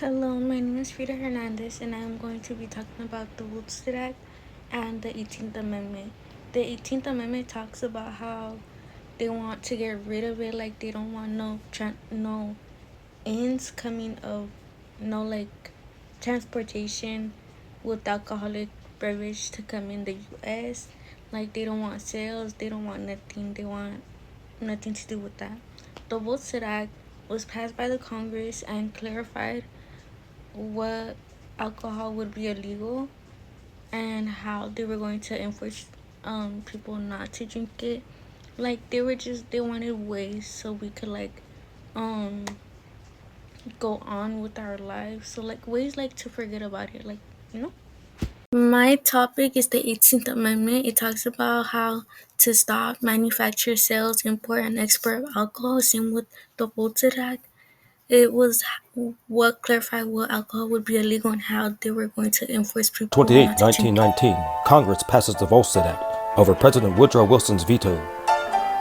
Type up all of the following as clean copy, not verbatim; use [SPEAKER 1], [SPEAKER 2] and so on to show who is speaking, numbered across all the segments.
[SPEAKER 1] Hello, my name is Frida Hernandez, and I am going to be talking about the Woodstock Act and the 18th Amendment. The 18th Amendment talks about how they want to get rid of it, like they don't want no ends coming of no like transportation with alcoholic beverage to come in the U.S. Like they don't want sales, they don't want nothing, they want nothing to do with that. The Woodstock Act was passed by the Congress and clarified what alcohol would be illegal and how they were going to enforce people not to drink it. Like they wanted ways so we could um go on with our lives. So like ways like to forget about it, you know. My topic is the 18th Amendment. It talks about how to stop manufacture, sales, import, and export of alcohol. Same with the Voted Act. It was what clarified what alcohol would be illegal and how they were going to enforce people
[SPEAKER 2] 28,
[SPEAKER 1] not to drink it.
[SPEAKER 2] 1919, Congress passes the Volstead Act over President Woodrow Wilson's veto.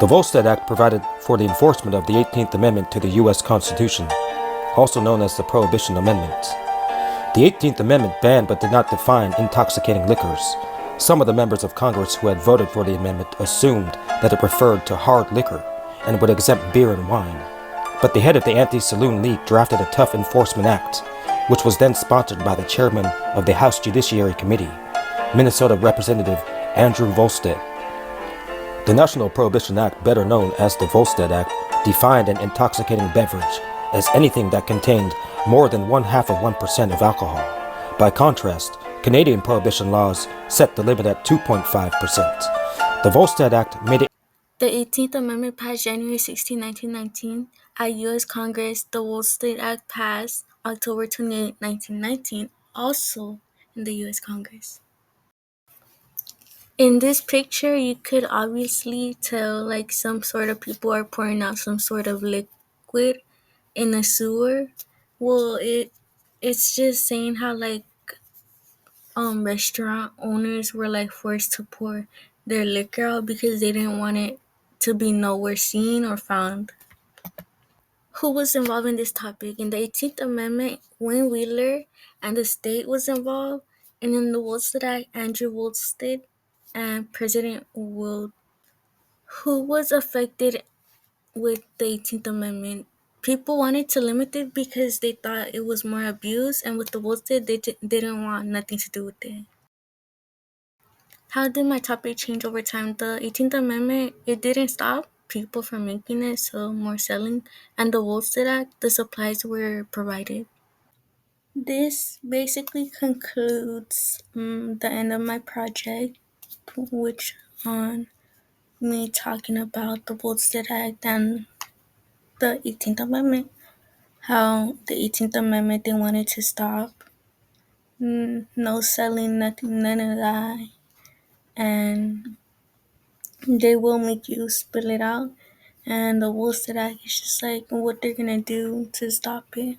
[SPEAKER 2] The Volstead Act provided for the enforcement of the 18th Amendment to the U.S. Constitution, also known as the Prohibition Amendment. The 18th Amendment banned but did not define intoxicating liquors. Some of the members of Congress who had voted for the amendment assumed that it referred to hard liquor and would exempt beer and wine. But the head of the Anti-Saloon League drafted a tough enforcement act, which was then sponsored by the chairman of the House Judiciary Committee, Minnesota Representative Andrew Volstead. The National Prohibition Act, better known as the Volstead Act, defined an intoxicating beverage as anything that contained more than 0.5% of alcohol. By contrast, Canadian prohibition laws set the limit at 2.5%. The Volstead Act made it.
[SPEAKER 1] The 18th Amendment passed January 16, 1919 at U.S. Congress. The Woodstock Act passed October 28, 1919, also in the U.S. Congress. In this picture, you could obviously tell like some sort of people are pouring out some sort of liquid in a sewer. Well, it's just saying how like restaurant owners were like forced to pour their liquor out because they didn't want it to be nowhere seen or found. Who was involved in this topic? In the 18th Amendment, Wayne Wheeler and the state was involved, and in the Woodstock Act, Andrew Woodstock and President Will, who was affected with the 18th Amendment. People wanted to limit it because they thought it was more abuse, and with the Woodstock, didn't want nothing to do with it. How did my topic change over time? The 18th Amendment, it didn't stop people from making it, so more selling, and the Woodstock Act, the supplies were provided. This basically concludes the end of my project, which on me talking about the Woodstock Act and the 18th Amendment. How the 18th Amendment they wanted to stop, no selling, nothing, none of that, and they will make you spill it out. And the Woodstock Act is just like what they're gonna do to stop it.